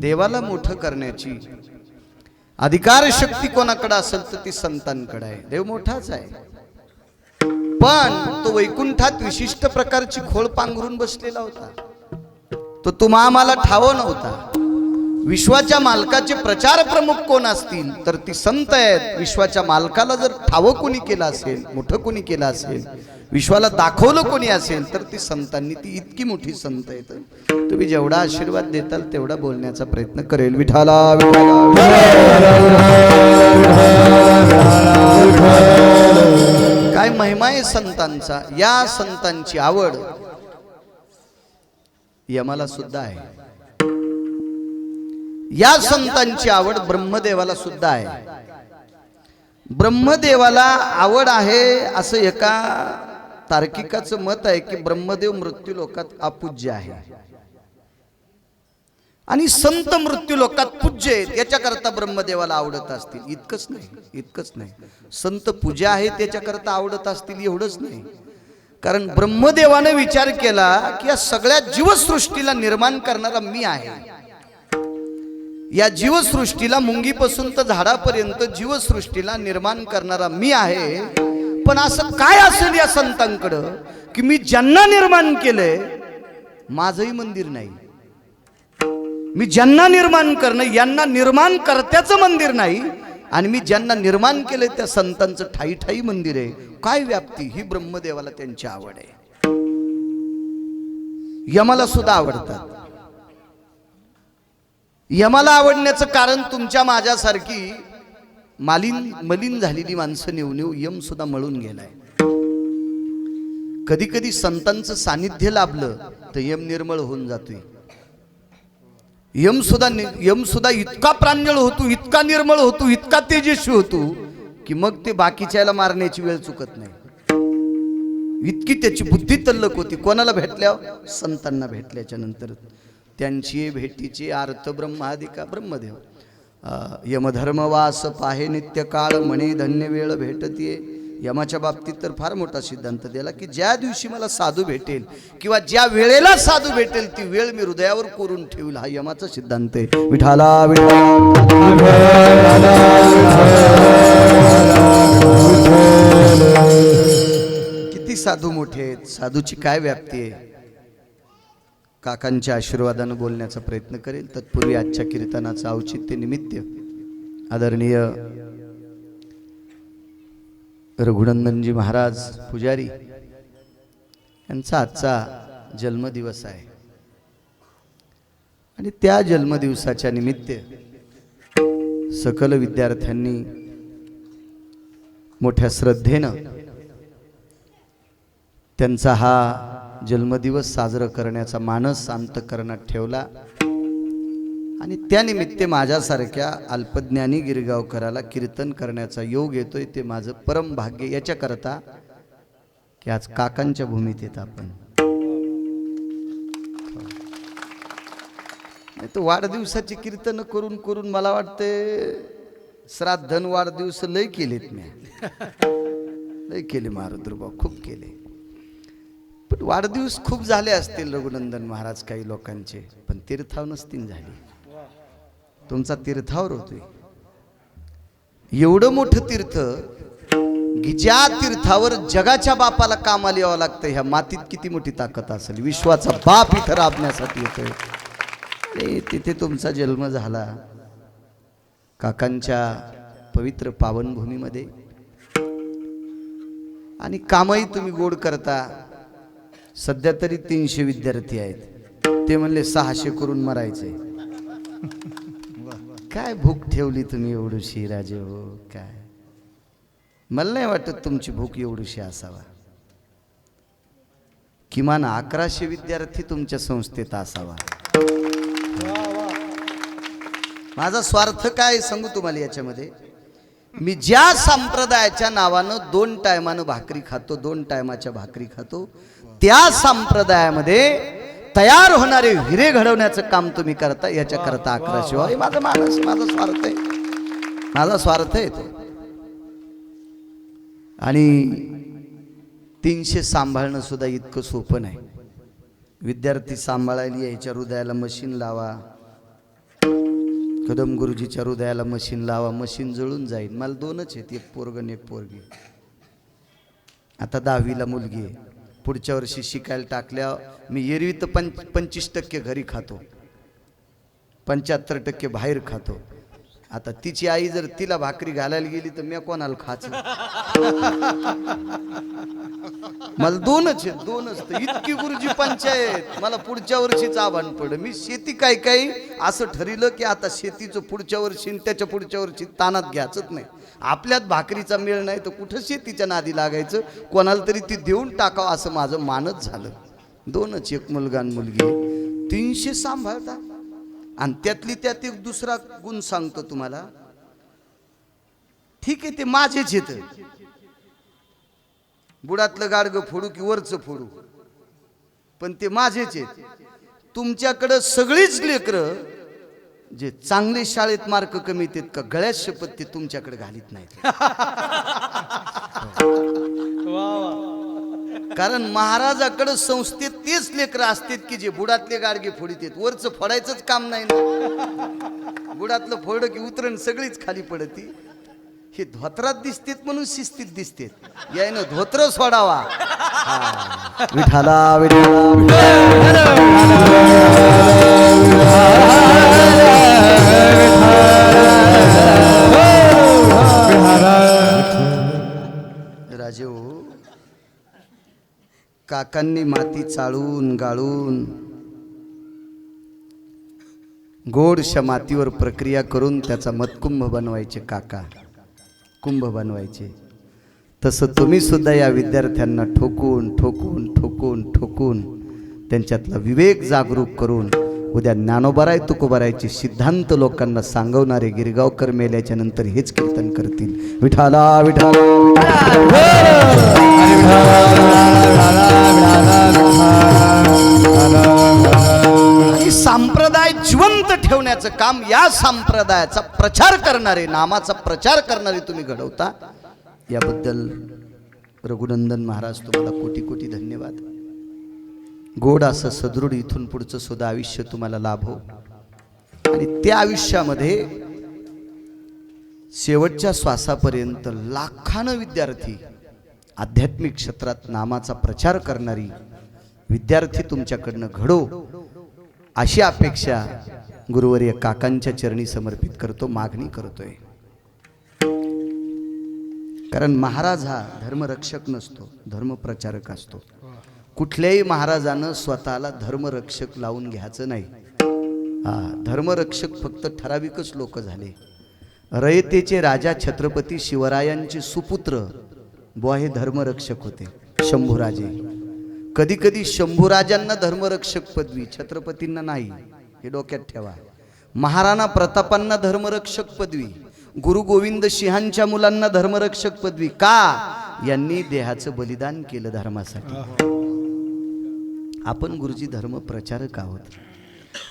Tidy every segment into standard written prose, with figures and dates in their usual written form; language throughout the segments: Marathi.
देवाला मोठं करण्याची अधिकार शक्ती कोणाकडे असेल तर ती संतांकडे आहे. देव मोठाच आहे, पण तो वैकुंठात विशिष्ट प्रकारची खोळ पांघरून बसलेला होता. तो तुम्हा आम्हाला ठाव नव्हता. विश्वाच्या मालकाचे प्रचार प्रमुख कोण असतील तर ती संत आहेत. विश्वाच्या मालकाला जर ठाव कोणी केलं असेल, मोठं कोणी केलं असेल, विश्वाला दाखवलं कोणी असेल तर ती संतांनी. ती इतकी मोठी संत आहेत. तुम्ही जेवढा आशीर्वाद देताल तेवढा बोलण्याचा प्रयत्न करेल. विठाला काय महिमा आहे संतांचा. या संतांची आवड यमाला सुद्धा आहे. या संतांची आवड ब्रह्मदेवाला सुद्धा आहे. ब्रह्मदेवाला आवड आहे असं एका तार्किकाचं मत आहे की ब्रह्मदेव मृत्यू लोकात अपूज्य आहे आणि संत मृत्यू लोकात पूज्य आहेत. याच्याकरता ब्रह्मदेवाला आवडत असतील. इतकंच नाही. संत पूजा आहे त्याच्याकरता आवडत असतील एवढंच नाही. कारण ब्रह्मदेवाने विचार केला की या सगळ्या जीवसृष्टीला निर्माण करणारा मी आहे. या जीवसृष्टीला मुंगीपासून तर झाडापर्यंत जीवसृष्टीला निर्माण करणारा मी आहे. पण असं काय असेल या संतांकडं की मी ज्यांना निर्माण केलंय माझंही मंदिर नाही. मी ज्यांना निर्माण करणं यांना निर्माण करत्याचं मंदिर नाही आणि मी ज्यांना निर्माण केलंय त्या संतांचं ठाई ठाई मंदिर आहे. काय व्याप्ती. ही ब्रह्मदेवाला त्यांची आवड आहे. यमाला सुद्धा आवडतात. यमाला आवडण्याचं कारण तुमच्या माझ्यासारखी मलिन झालेली माणसं नेऊ यम सुद्धा मळून गेलाय. कधी कधी संतांचं सानिध्य लाभलं तर यम निर्मळ होऊन जातोय. यम सुद्धा इतका प्रांजळ होतो, इतका निर्मळ होतो, इतका तेजस्वी होतो की मग ते बाकीच्याला मारण्याची वेळ चुकत नाही. इतकी त्याची बुद्धी तल्लक होती. कोणाला भेटल्यावर? संतांना भेटल्याच्या नंतर. त्यांची भेटीची अर्थ ब्रह्मादिका ब्रह्मदेव. यमधर्मवास पाहे नित्य काळ म्हणे धन्य वेळ भेटतीये. यमाच्या बाबतीत तर फार मोठा सिद्धांत दिला की ज्या दिवशी मला साधू भेटेल किंवा ज्या वेळेला साधू भेटेल ती वेळ मी हृदयावर कोरून ठेवला. हा यमाचा सिद्धांत आहे. विठाला किती साधू मोठे आहेत. साधूची काय व्याप्ती आहे. काकांच्या आशीर्वादानं बोलण्याचा प्रयत्न करेल. तत्पूर्वी आजच्या कीर्तनाचं औचित्य निमित्त आदरणीय रघुनंदनजी महाराज पुजारी यांचा आजचा जन्मदिवस आहे आणि त्या जन्मदिवसाच्या निमित्त सकल विद्यार्थ्यांनी मोठ्या श्रद्धेनं त्यांचा हा जन्मदिवस साजरा करण्याचा मानस अंतःकरणात ठेवला आणि त्यानिमित्त माझ्यासारख्या अल्पज्ञानी गिरगावकराला कीर्तन करण्याचा योग येतोय. ते माझं परम भाग्य. याच्याकरता की आज काकांच्या भूमीत येत आपण. तो वाढदिवसाची कीर्तन करून करून मला वाटते श्राद्धन वाढदिवस लय केलेत मी. लय केले मारुद्रभाऊ, खूप केले. पण वाढदिवस खूप झाले असतील रघुनंदन महाराज काही लोकांचे, पण तीर्थाव नसतील झाली. तुमचा तीर्थावर होतोय. एवढं मोठं तीर्थ की ज्या तीर्थावर जगाच्या बापाला कामाला यावं लागतं. ह्या मातीत किती मोठी ताकद असेल. विश्वाचा बाप इथं राबण्यासाठी येतोय. तिथे तुमचा जन्म झाला काकांच्या पवित्र पावनभूमीमध्ये आणि कामही तुम्ही गोड करता. सध्या तरी 300 विद्यार्थी आहेत. ते म्हणले 600 करून मरायचे. काय भूक ठेवली तुम्ही एवढीशी राजे हो. काय मला नाही वाटत तुमची भूक एवढीशी असावा. किमान 1100 विद्यार्थी तुमच्या संस्थेत असावा. माझा स्वार्थ काय सांगू तुम्हाला याच्यामध्ये. मी ज्या संप्रदायाच्या नावानं 2 टायमानं भाकरी खातो, 2 टायमाच्या भाकरी खातो, त्या संप्रदायामध्ये तयार होणारे हिरे घडवण्याचं काम तुम्ही करता. याच्या करता 1100. माझा मानस, माझा स्वार्थ आहे. माझा स्वार्थ आहे तो. आणि 300 सांभाळणं सुद्धा इतकं सोपं नाही. विद्यार्थी सांभाळायला यायच्या हृदयाला मशीन लावा, कदम गुरुजीच्या हृदयाला मशीन लावा, मशीन जळून जाईल. मला दोनच आहेत, एक पोरग आणि एक पोरगी. आता 10वीला मुलगी आहे. पुढच्या वर्षी शिकायला टाकल्या. मी एरवी तर 25% घरी खातो, 75% बाहेर खातो. आता तिची आई जर तिला भाकरी घालायला गेली तर मी कोणाला खायचं? मला दोनच आहेत, दोनच. तर इतकी गुरुजी पंचायत. मला पुढच्या वर्षीच आव्हान पड. मी शेती काही असं ठरलं की आता शेतीचं पुढच्या वर्षी त्याच्या पुढच्या वर्षी तानात घ्यायचंच नाही. आपल्यात भाकरीचा मेळ नाही तर कुठं शेतीच्या नादी लागायचं? कोणाला तरी ती देऊन टाकावं असं माझं मानच झालं. दोनच, एक मुलगा आणि मुलगी. 300 सांभाळता. आणि त्यातली त्यात एक दुसरा गुण सांगतो तुम्हाला. ठीक आहे, ते माझेच येत. बुडातलं गाडगं फोडू की वरचं फोडू, पण ते माझेच आहेत. तुमच्याकडं सगळीच लेकरं जे चांगले शाळेत मार्क कमी येतात का गळ्यात शपथ ते तुमच्याकडे घालीत नाहीत. कारण महाराजाकडे संस्थेत तेच लेकरं असतात की जे बुडातले गाडगे फोडीत. वरचं फोडायचंच काम नाही ना. बुडातलं फोड की उतरण सगळीच खाली पडती. हे धोत्रात दिसतेत म्हणून शिस्तीत दिसतेत. यायनं धोत्र सोडावा. विठाला राजे हो, काकांनी माती चाळून गाळून गोडशा मातीवर प्रक्रिया करून त्याचा मतकुंभ बनवायचे. काका कुंभ बनवायचे. तसं तुम्ही सुद्धा या विद्यार्थ्यांना ठोकून ठोकून ठोकून ठोकून त्यांच्यातला विवेक जागरूक करून उद्या ज्ञानोबाराय तुकोबारायचे सिद्धांत लोकांना सांगवणारे गिरगावकर मेल्याच्या नंतर हेच कीर्तन करतील. विठाला विठाला संप्रदाय जिवंत ठेवण्याचं काम, या संप्रदायाचा प्रचार करणारे, नामाचा प्रचार करणारे तुम्ही घडवता. याबद्दल रघुनंदन महाराज तुम्हाला कोटी कोटी धन्यवाद. गोड असं सदृढ इथून पुढचं सुद्धा आयुष्य तुम्हाला लाभो. आणि त्या आयुष्यामध्ये शेवटच्या श्वासापर्यंत लाखानं विद्यार्थी, आध्यात्मिक क्षेत्रात नामाचा प्रचार करणारी विद्यार्थी तुमच्याकडनं घडो, अशी अपेक्षा गुरुवर्य काकांच्या चरणी समर्पित करतो, मागणी करतोय. कारण महाराज हा धर्मरक्षक नसतो, धर्मप्रचारक असतो. कुठल्याही महाराजानं स्वतःला धर्मरक्षक लावून घ्यायचं नाही. धर्मरक्षक फक्त ठराविकच लोक झाले. रयतेचे राजा छत्रपती शिवरायांचे सुपुत्र बुवा हे धर्मरक्षक होते, शंभूराजे. कधी कधी शंभूराजांना धर्मरक्षक पदवी, छत्रपतींना नाही, हे डोक्यात ठेवा. महाराणा प्रतापांना धर्मरक्षक पदवी, गुरु गोविंद सिंहांच्या मुलांना धर्मरक्षक पदवी. का? यांनी देहाचं बलिदान केलं धर्मासाठी. आपण गुरुजी धर्म प्रचारक आहोत.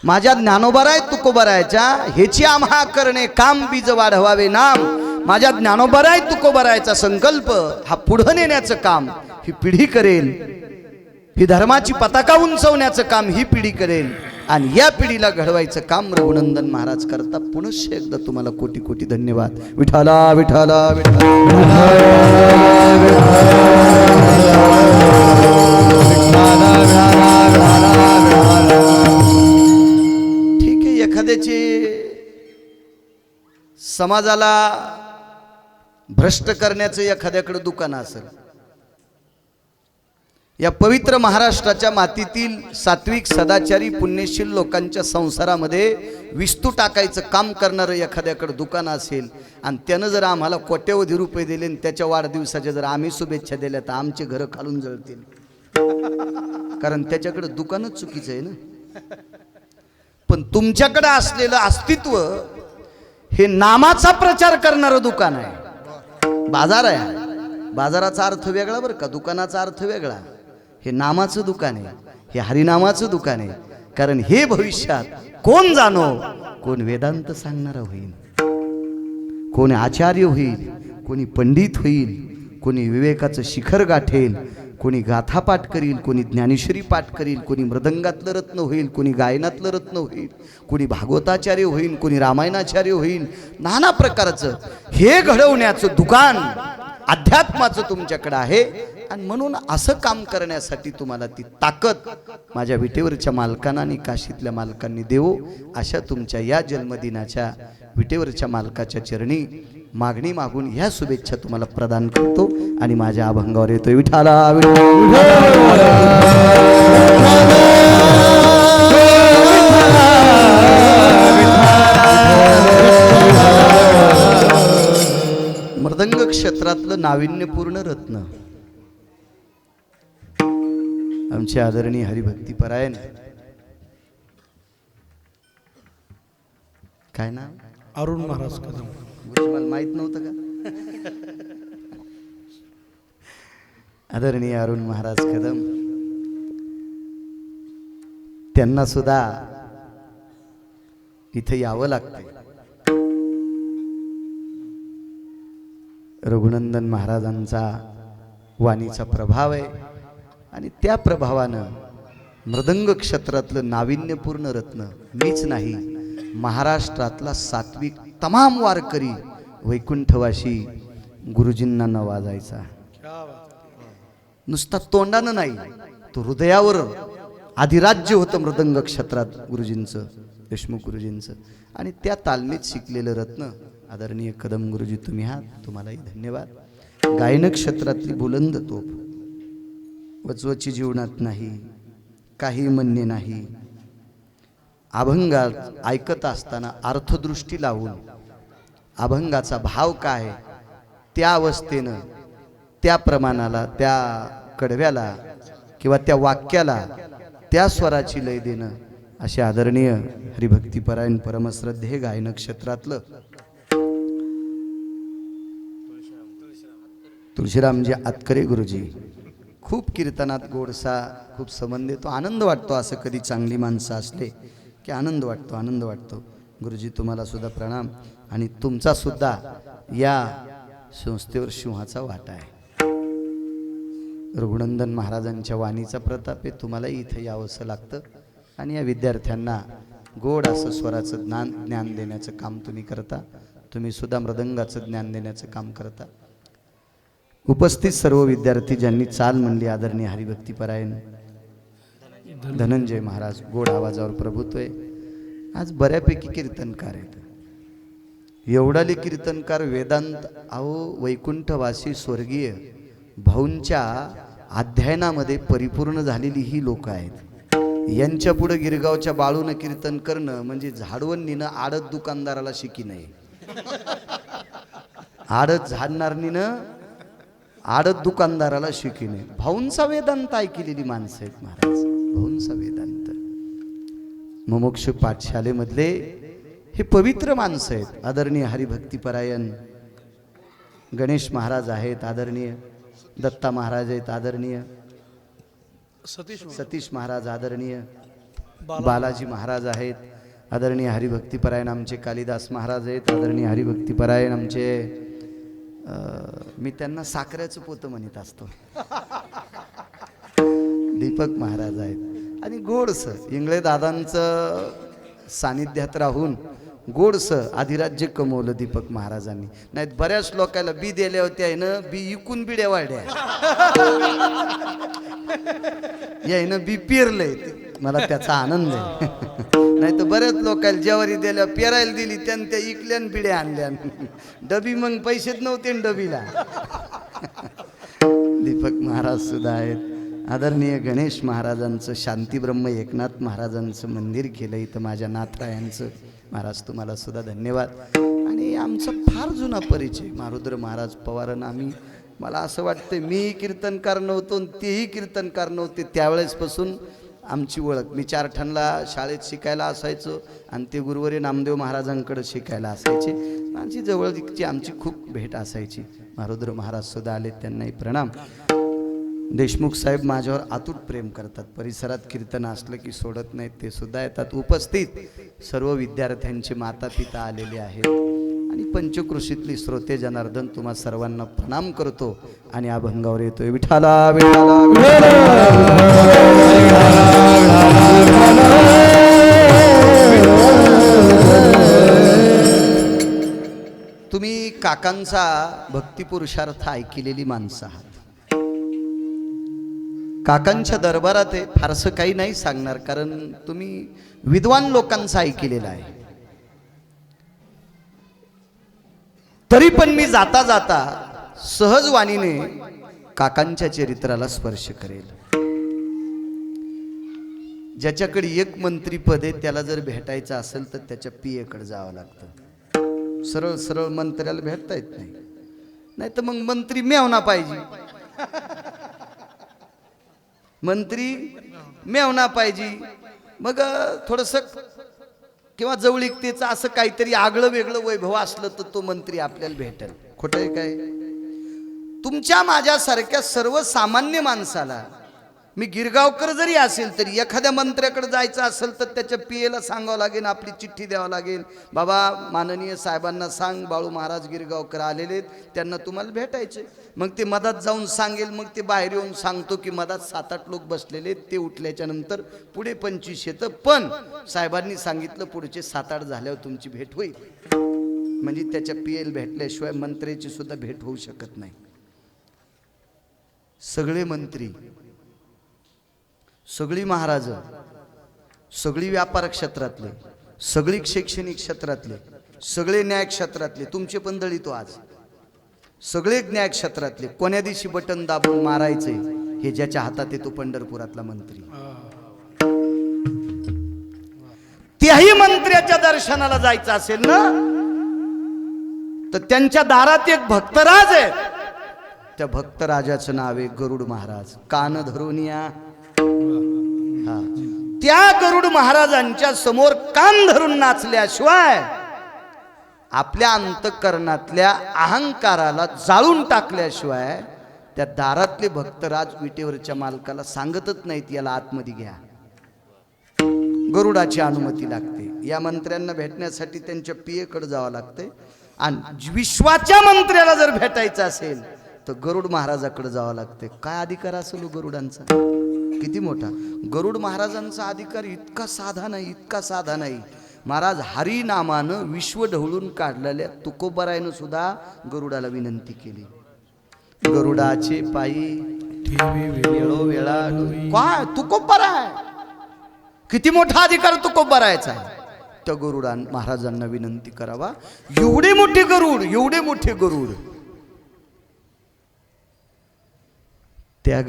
माझ्या ज्ञानोबाराय तुकोबारायच्या हेची आम्हा करणे काम, बीज वाढवावे नाम. माझ्या ज्ञानोबाराय तुकोबारायचा संकल्प हा पुढे नेण्याचं काम ही पिढी करेल. ही धर्माची पताका उंचवण्याचं काम ही पिढी करेल. आणि या पिढीला घडवायचं काम रघुनंदन महाराज करता. पुनश्च एकदा तुम्हाला कोटी कोटी धन्यवाद. विठाला विठाला ठीक आहे. एखाद्याचे समाजाला भ्रष्ट करण्याचं एखाद्याकडे दुकान असेल, या पवित्र महाराष्ट्राच्या मातीतील सात्विक सदाचारी पुण्यशील लोकांच्या संसारामध्ये विस्तू टाकायचं काम करणारं एखाद्याकडे दुकान असेल आणि त्यानं जर आम्हाला कोट्यवधी रुपये दिले आणि त्याच्या वाढदिवसाच्या जर आम्ही शुभेच्छा दिल्या तर आमचे घरं खालून जळतील. कारण त्याच्याकडे दुकानच चुकीचं आहे ना. पण तुमच्याकडे असलेलं अस्तित्व हे नामाचा प्रचार करणारं दुकान आहे, बाजार आहे. बाजाराचा अर्थ वेगळा बरं का, दुकानाचा अर्थ वेगळा. हे नामाचं दुकान आहे, हे हरिनामाचं दुकान आहे. कारण हे भविष्यात कोण जाणो, कोण वेदांत सांगणारा होईल, कोण आचार्य होईल, कोणी पंडित होईल, कोणी विवेकाचं शिखर गाठेल, कोणी गाथा पाठ करील, कोणी ज्ञानेश्वरी पाठ करील, कोणी मृदंगातलं रत्न होईल, कोणी गायनातलं रत्न होईल, कोणी भागवताचार्य होईल, कोणी रामायणाचार्य होईल. नाना प्रकारचं हे घडवण्याचं दुकान अध्यात्माचं तुमच्याकडे आहे. आणि म्हणून असं काम करण्यासाठी तुम्हाला ती ताकद माझ्या विटेवरच्या मालकांना आणि काशीतल्या मालकांनी देवो, अशा तुमच्या या जन्मदिनाच्या विटेवरच्या मालकाच्या चरणी मागणी मागून ह्या शुभेच्छा तुम्हाला प्रदान करतो आणि माझ्या अभंगावर येतोय. विठाला मृदंग क्षेत्रातलं नाविन्यपूर्ण रत्न आमचे आदरणीय हरिभक्ती परायण, काय नाव? अरुण महाराज कदम. मला माहित नव्हतं का? आदरणीय अरुण महाराज कदम, त्यांना सुद्धा इथे यावं लागतंय. रघुनंदन महाराजांचा वाणीचा प्रभाव आहे आणि त्या प्रभावानं मृदंग क्षेत्रातलं नाविन्यपूर्ण रत्न मीच नाही, महाराष्ट्रातला सात्विक तमाम वारकरी वैकुंठवासी गुरुजींना नवाजायचा. नुसता तोंडानं नाही, तो हृदयावर अधिराज्य होतं मृदंग क्षेत्रात गुरुजींचं, देशमुख गुरुजींचं. आणि त्या तालमीत शिकलेलं रत्न आदरणीय कदम गुरुजी तुम्ही आहात, तुम्हालाही धन्यवाद. गायन क्षेत्रातली बुलंद तोफ, वचवची जीवनात नाही, काही म्हणणे नाही, अभंगात ऐकत असताना अर्थदृष्टी लावून अभंगाचा भाव काय त्या अवस्थेनं, त्या प्रमाणाला, त्या कडव्याला किंवा त्या वाक्याला त्या स्वराची लय देणं, असे आदरणीय हरिभक्तीपरायण परमश्रद्धेय गायन क्षेत्रातलं तुळशीरामजी आतकरे गुरुजी. खूप कीर्तनात गोडसा, खूप संबंध येतो, आनंद वाटतो. असं कधी चांगली माणसं असले की आनंद वाटतो, आनंद वाटतो. गुरुजी तुम्हाला सुद्धा प्रणाम. आणि तुमचा सुद्धा या संस्थेवर सिंहाचा वाटा आहे. रघुनंदन महाराजांच्या वाणीचा प्रताप आहे. तुम्हालाही इथे यावंसं लागतं आणि या विद्यार्थ्यांना गोड असं स्वराचं ज्ञान देण्याचं काम तुम्ही करता. तुम्ही सुद्धा मृदंगाचं ज्ञान देण्याचं काम करता. उपस्थित सर्व विद्यार्थी ज्यांनी चाल म्हणली, आदरणीय हरिभक्तीपरायण धनंजय महाराज, गोड आवाजावर प्रभुत्व आहे. आज बऱ्यापैकी कीर्तनकार आहेत. एवढाले कीर्तनकार वेदांत, अहो वैकुंठवासी स्वर्गीय भाऊंच्या अध्ययनामध्ये परिपूर्ण झालेली ही लोक आहेत. यांच्या पुढे गिरगावच्या बाळूनं कीर्तन करणं म्हणजे झाडवणीनं आडत दुकानदाराला शिकी नाही. आडत झाडणारणीनं आडत दुकानदाराला शिकी नाही. भाऊंचा वेदांत ऐकलेली माणसं आहेत महाराज, भाऊंचा वेदांत. मुमुक्ष पाठशालेमधले हे पवित्र माणसं आहेत. आदरणीय हरिभक्तीपरायण गणेश महाराज आहेत, आदरणीय दत्ता महाराज आहेत, आदरणीय सतीश महाराज, आदरणीय बालाजी महाराज आहेत, आदरणीय हरिभक्तीपरायण आमचे कालिदास महाराज आहेत, आदरणीय हरिभक्तीपरायण आमचे मी त्यांना साखरेचं पोतं म्हणत असतो दीपक महाराज आहेत. आणि गोडसं इंगळे दादांचं सानिध्यात राहून गोडसं अधिराज्य कमवलं दीपक महाराजांनी. नाहीत बऱ्याच लोकांना बी दिल्या होत्या आहे ना, बी इकून बिड्या वाढल्या, यायनं बी पेरलंय. मला त्याचा आनंद आहे. नाही तर बऱ्याच लोकांना ज्वारी दिल्या, पेरायला दिली, त्यानं त्या इकल्यान बिड्या आणल्या. डबी मग पैसेच नव्हते डबीला. दीपक महाराज सुद्धा आहेत. आदरणीय गणेश महाराजांचं शांतीब्रह्म एकनाथ महाराजांचं मंदिर केलं इथं माझ्या नाथरायांचं. महाराज तुम्हाला सुद्धा धन्यवाद. आणि आमचा फार जुना परिचय मारुद्र महाराज पवारांना आम्ही, मला असं वाटतं मी कीर्तनकार नव्हतो तेही कीर्तनकार नव्हते त्यावेळेसपासून आमची ओळख. मी चारठणला शाळेत शिकायला असायचो आणि ते गुरुवारी नामदेव महाराजांकडे शिकायला असायचे. माझी जवळची आमची खूप भेट असायची. मारुद्र महाराज सुद्धा आले, त्यांनाही प्रणाम. देशमुख साहेब माझ्यावर अतूट प्रेम करतात. परिसरात कीर्तन असलं की सोडत नाहीत, ते सुद्धा येतात. उपस्थित सर्व विद्यार्थ्यांचे माता पिता आलेले आहेत आणि पंचकृषीतली श्रोते जनार्दन तुम्हा सर्वांना प्रणाम करतो आणि अभंगावर येतोय. विठाला विठाला तुम्ही काकांचा भक्तिपुरुषार्थ ऐकलेली माणसं आहात. काकांच्या दरबारात आहे फारसं काही नाही सांगणार, कारण तुम्ही विद्वान लोकांचं ऐकलेलं आहे. तरी पण मी जाता जाता सहज वाणीने काकांच्या चरित्राला स्पर्श करेल. ज्याच्याकडे एक मंत्री पद आहे त्याला जर भेटायचं असेल तर त्याच्या पियेकडे जावं लागतं. सरळ सरळ मंत्र्याला भेटता येत नाही, नाही तर मग मंत्री मेवना पाहिजे. मंत्री मेवना पाहिजे, मग थोडंसं किंवा जवळीकतेचं असं काहीतरी आगळं वेगळं वैभव असलं तर तो मंत्री आपल्याला भेटेल. खोटं आहे काय? तुमच्या माझ्यासारख्या सर्वसामान्य माणसाला, मी गिरगावकर जरी असेल तरी एखाद्या मंत्र्याकडे जायचं असेल तर त्याच्या पियेला सांगावं लागेल, आपली चिठ्ठी द्यावं लागेल. बाबा माननीय साहेबांना सांग बाळू महाराज गिरगावकर आलेले आहेत, त्यांना तुम्हाला भेटायचे. मग ते मधात जाऊन सांगेल, मग ते बाहेर येऊन सांगतो की मधात 7-8 लोक बसलेले आहेत, ते उठल्याच्या नंतर पुढे 25 येतं, पण साहेबांनी सांगितलं पुढचे 7-8 झाल्यावर तुमची भेट होईल. म्हणजे त्याच्या पियेला भेटल्याशिवाय मंत्र्याची सुद्धा भेट होऊ शकत नाही. सगळे मंत्री, सगळी महाराज, सगळी व्यापार क्षेत्रातले, सगळी शैक्षणिक क्षेत्रातले, सगळे न्याय क्षेत्रातले, तुमचे पण दळीतो आज, सगळे न्याय क्षेत्रातले कोण्या दिवशी बटन दाबून मारायचे हे ज्याच्या हातात येतो पंढरपुरातला मंत्री. त्याही मंत्र्याच्या दर्शनाला जायचं असेल ना तर त्यांच्या दारात एक भक्तराज आहे. त्या भक्तराजाचं नाव आहे गरुड महाराज. कान धरून या. त्या गरुड महाराजांच्या समोर कान धरून नाचल्याशिवाय, आपल्या अंतःकरणातल्या अहंकाराला जाळून टाकल्याशिवाय त्या दारातले भक्तराज विटेवरच्या मालकाला सांगतच नाहीत याला आतमध्ये घ्या. गरुडाची अनुमती लागते. या मंत्र्यांना भेटण्यासाठी त्यांच्या पियेकडे जावं लागतंय. आणि विश्वाच्या मंत्र्याला जर भेटायचं असेल तर गरुड महाराजाकडे जावं लागते. काय अधिकार असेल गरुडांचा, किती मोठा. गरुड महाराजांचा अधिकार इतका साधा नाही, इतका साधा नाही. महाराज हरी नामानं विश्व ढवळून काढलेल्या तुकोबरायनं सुद्धा गरुडाला विनंती केली, गरुडाचे पायी वेळोवेळा. काय तुकोबराय, किती मोठा अधिकार तुकोबरायचा. त्या गरुडा महाराजांना विनंती करावा. एवढे मोठे गरुड, एवढे मोठे गरुड. त्या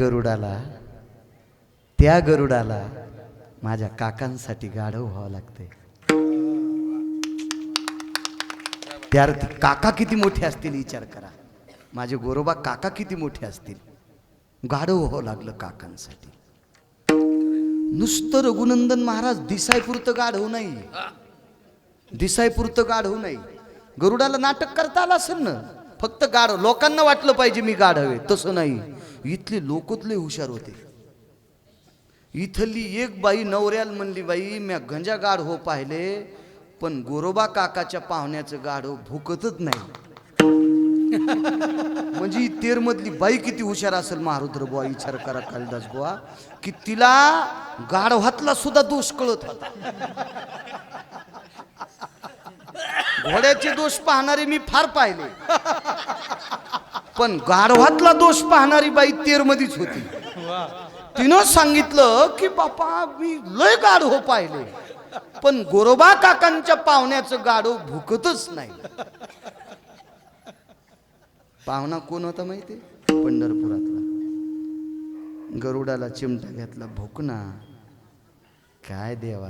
गरुडाला माझ्या काकांसाठी गाढव व्हावं लागतंय. त्यार्थी काका किती मोठे असतील विचार करा. माझे गोरोबा काका किती मोठे असतील. गाढव व्हावं लागलं काकांसाठी. नुसतं रघुनंदन महाराज दिसायपुरतं गाढव नाही, दिसायपुरतं गाढव नाही. गरुडाला नाटक करता आलं असेल ना, फक्त गाढव. लोकांना वाटलं पाहिजे मी गाढव आहे, तसं नाही. इथले लोकतले हुशार होते. इथली एक बाई नवऱ्याला म्हणली, बाई म्या गंजा गाढ हो पाहिले, पण गोरोबा काकाच्या पाहुण्याचं गाढव भुकतच नाही. म्हणजे तेर मधली बाई किती हुशार असेल. महारुद्र बुवा विचार करा, कालिदास बुवा, की तिला गाढवातला सुद्धा दोष कळत होता. घोड्याचे दोष पाहणारे मी फार पाहिले, पण गाढवातला दोष पाहणारी बाई तेर मधीच होती. तिनं सांगितलं की बापा मी लय गाढव पाहिले, पण गोरोबा काकांच्या पाहुण्याचं गाढव भुकतच नाही. पाहुणा कोण होता माहिती? पंढरपुरातला. गरुडाला चिमटा घेतला, भुकना. काय देवा,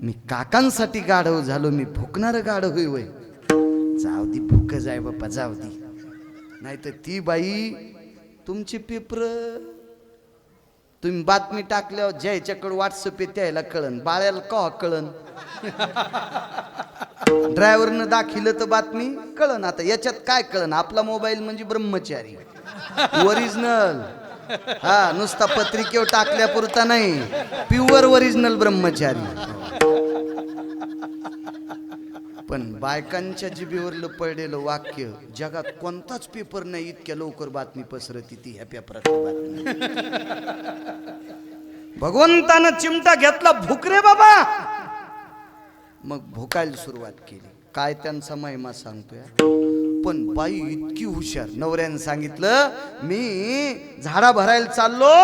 मी काकांसाठी गाढव झालो, मी भुकणार गाढव होय. जाऊ दी, भुक जाय बाप्पा, जाऊ दी. नाही तर ती बाई तुमची पेपर, तुम्ही बातमी टाकल्यावर ज्याच्याकडे व्हॉट्सअप आहे त्याला कळन, बाळ्याला का कळन. ड्रायव्हरनं दाखिलं तर बातमी कळन. आता याच्यात काय कळन? आपला मोबाईल म्हणजे ब्रह्मचारी ओरिजिनल. हा, नुसता पत्रिकेवर टाकल्यापुरता नाही, प्युअर ओरिजिनल ब्रह्मचारी. पण बायकांच्या जिभेवरलं पडलेलं वाक्य जगात कोणताच पेपर नाही इतक्या लवकर बातमी पसरती ती ह्या पेपरातली बातमी. भगवंतानं चिमटा घेतला, भूक रे बाबा. मग भुकायला सुरुवात केली. काय त्यांचा महिमा सांगतोय. पण बाई इतकी हुशार. नवऱ्यानं सांगितलं मी झाडा भरायला चाललो,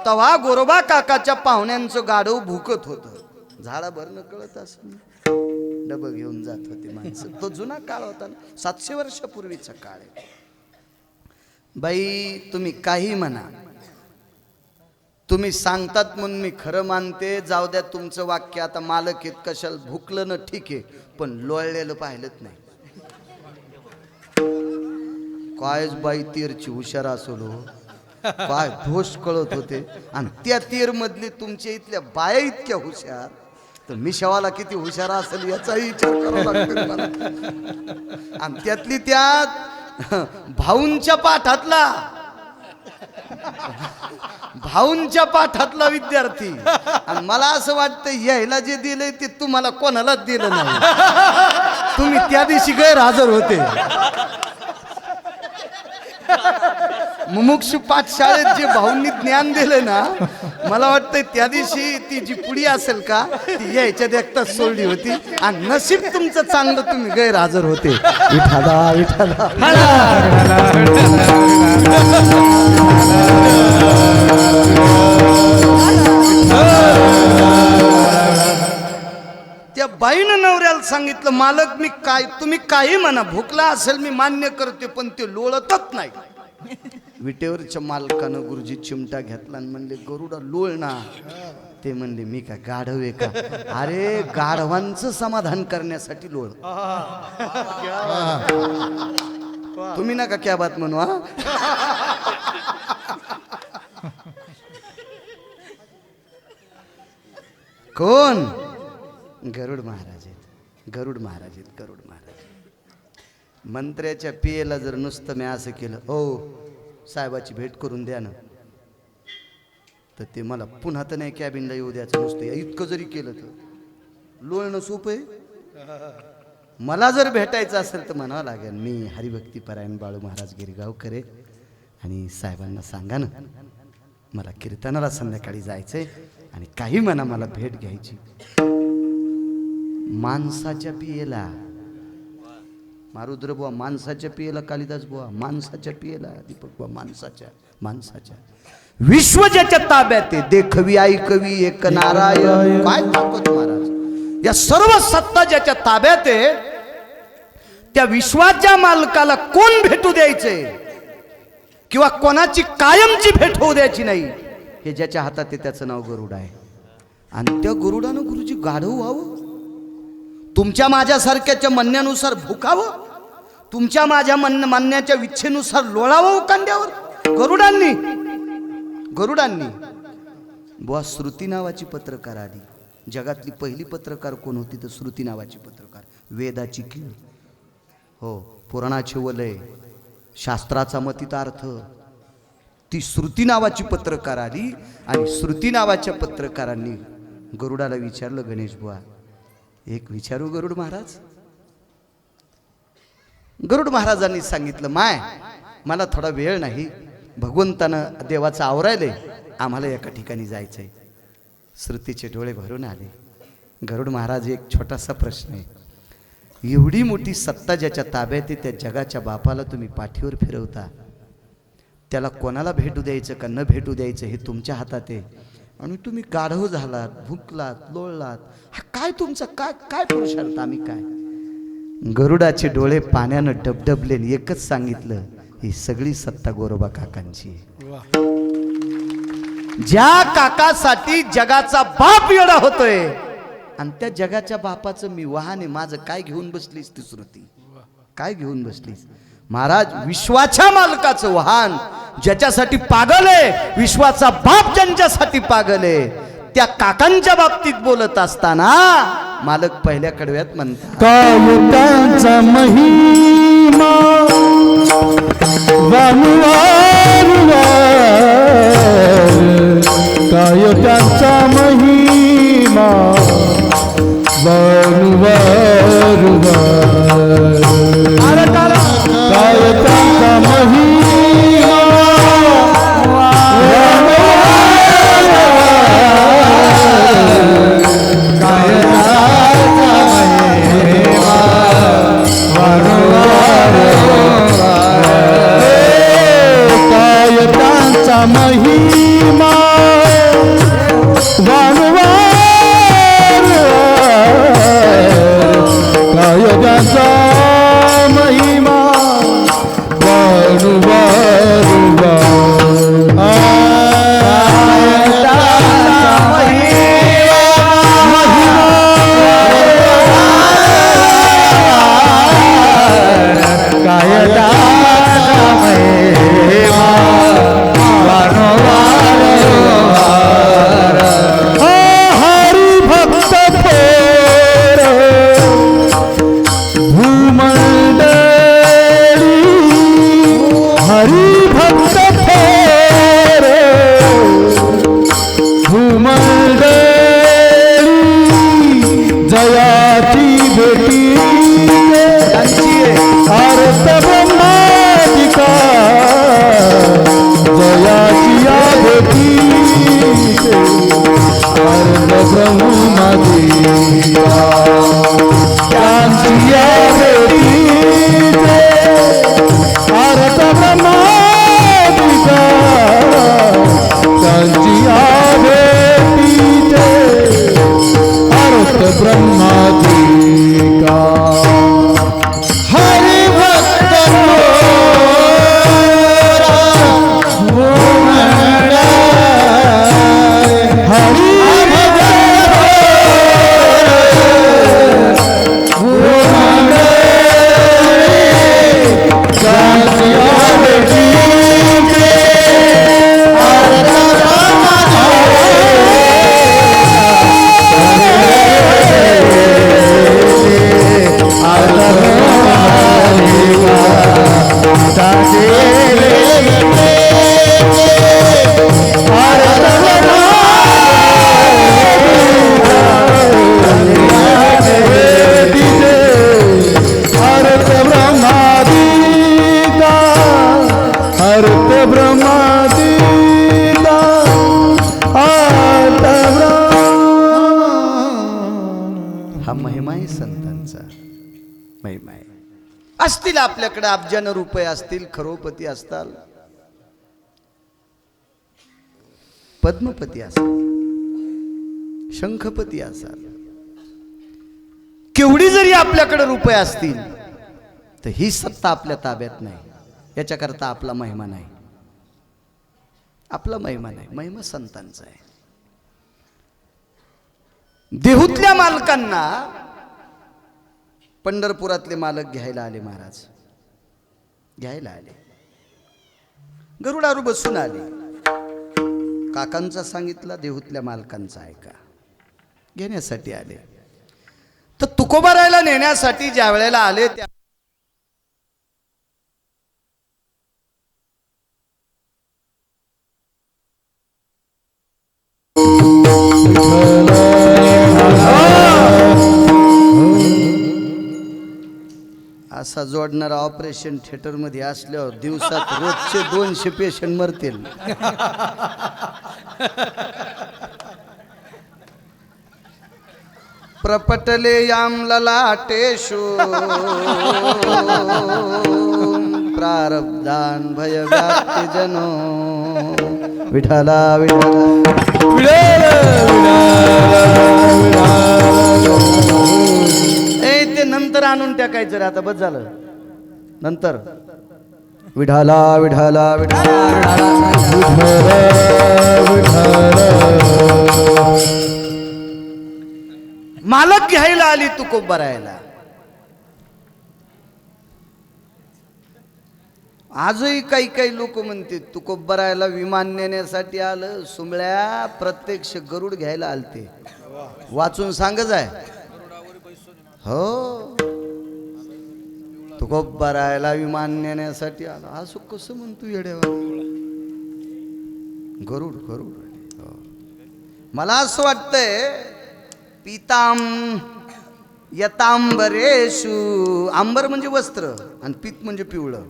तवा गोरोबा काकाच्या पाहुण्यांचं गाढव भुकत होतं. झाडा भरणं कळत असं डबं घेऊन जात होते माणसं. तो जुना काळ होता, 700 वर्षापूर्वीचा काळ आहे. बाई तुम्ही काही म्हणा, तुम्ही सांगतात म्हणून मी खरं मानते. जाऊ द्या तुमचं वाक्य. आता मालक आहेत कशाला, भुकलं ना ठीक आहे, पण लोळलेलं पाहिलंच नाही. कायच बाई तीरची हुशार असलो, काय दोष कळत होते. आणि त्या तीर मधली तुमच्या इथल्या बाया इतक्या हुशार, तर मिशावाला किती हुशार असेल याचाही विचार करावा लागतो मला. आणि त्यातली त्यात भाऊंच्या पाठातला विद्यार्थी. आणि मला असं वाटतं यायला जे दिलंय ते तुम्हाला कोणालाच दिलं नाही. तुम्ही त्या दिवशी गैरहजर होते. मुमुक्षु पाठशाळेत जे भाऊंनी ज्ञान दिलं ना, मला वाटतं त्या दिवशी ती जी पुढी असेल का ती यायच्यात एकटाच सोडली होती. आणि नशीब तुमचं चांगलं, तुम्ही गैरहजर होते. विठाला विठाला. त्या बाईनं नवऱ्याला सांगितलं मालक मी काय, तुम्ही काही म्हणा, भुकला असेल मी मान्य करते, पण ते लोळतच नाही. विटेवरच्या मालकानं गुरुजी चिमटा घेतला आणि म्हणले गरुडा लोळ ना. ते म्हणले मी काय गाढव आहे का. अरे गाढवांचं समाधान करण्यासाठी लोळ. तुम्ही ना का क्या बात म्हणू. हा कोण. गरुड महाराज आहेत. गरुड महाराज आहेत. गरुड महाराज. मंत्र्याच्या पियेला जर नुसतं मी असं केलं, ओ साहेबाची भेट करून द्या ना, तर ते मला पुन्हा तर नाही कॅबिनला येऊ द्यायचं. नुसतं इतकं जरी केलं तर लोळणं सोपं आहे. मला जर भेटायचं असेल तर म्हणावं लागेल मी हरिभक्तीपरायण बाळू महाराज गिरगावकर आहे आणि साहेबांना सांगा ना मला कीर्तनाला संध्याकाळी जायचंय आणि काही म्हणा मला भेट घ्यायची. माणसाच्या पियेला मारुद्र बुवा, माणसाच्या पियेला कालिदास बुवा, माणसाच्या पियेला दीपक बुवा, माणसाच्या विश्व ज्याच्या ताब्यात आहे, देखवी ऐकवी एक नारायण. काय ताकद महाराज. या सर्व सत्ता ज्याच्या ताब्यात आहे त्या विश्वाच्या मालकाला कोण भेटू द्यायचे किंवा कोणाची कायमची भेट होऊ द्यायची नाही, हे ज्याच्या हातात आहे त्याचं नाव गरुड आहे. आणि त्या गरुडानं गुरुजी गाढव व्हावं, तुमच्या माझ्यासारख्याच्या म्हणण्यानुसार भुकावं, तुमच्या माझ्या म्हणण्याच्या विच्छेनुसार लोळावं कांद्यावर. गरुडांनी बुवा श्रुती नावाची पत्रकार आली. जगातली पहिली पत्रकार कोण होती तर श्रुती नावाची पत्रकार. वेदाची कीळ, हो, पुराणाचे वलय, शास्त्राचा मतितार्थ, ती श्रुती नावाची पत्रकार आली. आणि श्रुती नावाच्या पत्रकारांनी गरुडाला विचारलं, गणेश बुवा एक विचारू गरुड महाराज. गरुड महाराजांनी सांगितलं, माय मला थोडा वेळ नाही, भगवंतानं देवाचं आवरायलंय, आम्हाला एका ठिकाणी जायचंय. श्रुतीचे डोळे भरून आले. गरुड महाराज एक छोटासा प्रश्न आहे. एवढी मोठी सत्ता ज्याच्या ताब्यात आहे त्या जगाच्या बापाला तुम्ही पाठीवर फिरवता, त्याला कोणाला भेटू द्यायचं का न भेटू द्यायचं हे तुमच्या हातात आहे. आणि तुम्ही गाढव झालात, भुकलात, लोळलात, हा काय तुमचा काय पुरुषार्थ. आम्ही काय. गरुडाचे डोळे पाण्यानं डबडबले. एकच सांगितलं, ही सगळी सत्ता गोरोबा काकांची आहे. ज्या काकासाठी जगाचा बाप येडा होतोय आणि त्या जगाच्या बापाचं मी वाहन आहे. माझं काय घेऊन बसलीस ती श्रुती, काय घेऊन बसलीस. महाराज विश्वाच्या मालकाचं वाहन ज्याच्यासाठी पागल आहे, विश्वाचा बाप ज्यांच्यासाठी पागल आहे, त्या काकांच्या बाबतीत बोलत असताना मालक पहिल्या कडव्यात म्हणतात, कायकांचा महिमा कायकांचा महिमा वारंवार काय त्यांचा महिमा काय त्यांचा महिमा काय त्यांचा महिमा महिमा आहे. असतील आपल्याकडे अब्जानं रुपये असतील, खरोपती असतात, पद्मपती असतात, शंखपती असतात, केवढी जरी आपल्याकडे रुपये असतील तर ही सत्ता आपल्या ताब्यात नाही. याच्याकरता आपला महिमा नाही, आपला महिमा नाही, महिमा संतांचा आहे. देहूतल्या मालकांना पंढरपुरातले मालक घ्यायला आले. महाराज घ्यायला आले, गरुडावर बसून आले. काकांचा सांगितला, देहूतल्या मालकांचा ऐका, घेण्यासाठी आले. तर तुकोबारायला नेण्यासाठी ज्या वेळेला आले त्या असा जोडणारा ऑपरेशन थिएटर मध्ये असल्यावर दिवसात रोजचे 200 पेशंट मरतील. प्रपटले याम ललाटेषु प्रारब्धान भय व्याप्ति जनो विठला विठला. ते नंतर आणून टाकायचं रे, आता बस झालं. नंतर विठाला विठाला विठाला मालक घ्यायला आली तुकोबारायला. आजही काही काही लोक म्हणते तुकोबारायला विमान नेण्यासाठी आलं. सुमळ्या प्रत्यक्ष गरुड घ्यायला आलते. वाचून सांगच आहे. हो, तुकोबारायला विमान नेण्यासाठी आला. असं कसं म्हणतो येड्यावर? गरुड गरुड. मला असं वाटतंय यतांबरेषु, आंबर म्हणजे वस्त्र आणि पीत म्हणजे पिवळं,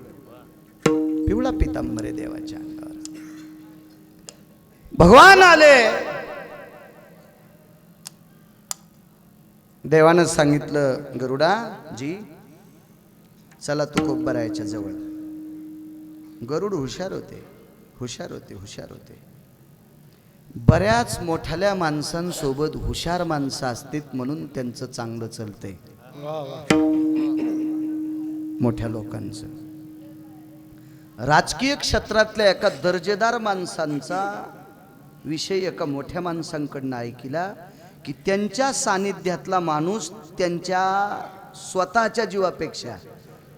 पिवळा पितांबर आहे देवाच्या अंगावर. भगवान आले, देवानं सांगितलं गरुडा जी चला तुकोबरायाच्या जवळ. गरुड हुशार होते, हुशार होते, हुशार होते. बऱ्याच मोठ्या माणसांसोबत हुशार माणसं असतात म्हणून त्यांचं चांगलं चालतंय. मोठ्या लोकांचं. राजकीय क्षेत्रातल्या एका दर्जेदार माणसांचा विषय एका मोठ्या माणसांकडनं ऐकला की त्यांच्या सानिध्यातला माणूस त्यांच्या स्वतःच्या जीवापेक्षा,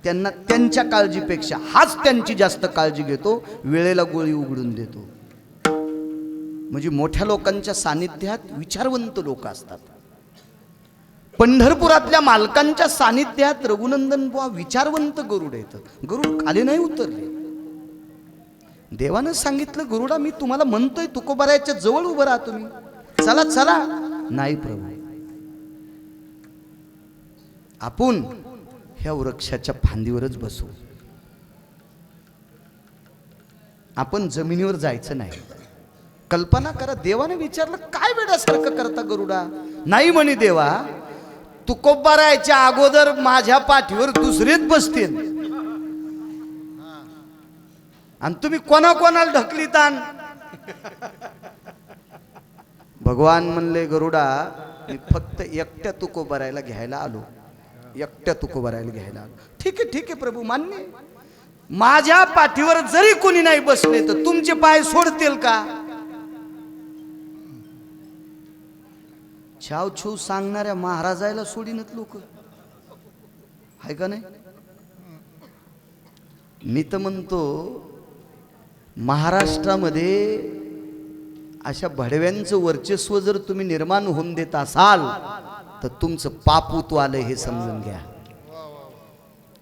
त्यांना त्यांच्या काळजीपेक्षा हाच त्यांची जास्त काळजी घेतो, वेळेला गोळी उघडून देतो. म्हणजे मोठ्या लोकांच्या सानिध्यात विचारवंत लोक असतात. पंढरपुरातल्या मालकांच्या सानिध्यात रघुनंदन बुवा विचारवंत गरुड येतं. गरुड खाली नाही उतरले. देवानं सांगितलं गरुडा मी तुम्हाला म्हणतोय तुकोबारायाच्या जवळ उभं राहा तुम्ही, चला चला. नाही प्रभू, आपण ह्या वृक्षाच्या फांदीवरच बसू, आपण जमिनीवर जायचं नाही. कल्पना करा, देवाने विचारलं काय वेड्यासारखं करता गरुडा? नाही म्हणे देवा, तुकोबारायाच्या अगोदर माझ्या पाठीवर दुसरेच बसतील आणि तुम्ही कोणाकोणाला ढकलीतान? भगवान म्हणले गरुडा मी फक्त एकट्या तुकोबारायला घ्यायला आलो, एकट्या तुकोबारायला घ्यायला आलो. ठीक आहे ठीक आहे प्रभू, मान्य. माझ्या पाठीवर जरी कोणी नाही बसले तर तुमचे पाय सोडतील का? छाव छू सांगणाऱ्या महाराजाला सोडीनत लोक, आहे का नाही? मी तर म्हणतो महाराष्ट्रामध्ये अशा भडव्यांचं वर्चस्व जर तुम्ही निर्माण होऊन देत असाल तर तुमचं पापूत्व आलंय हे समजून घ्या.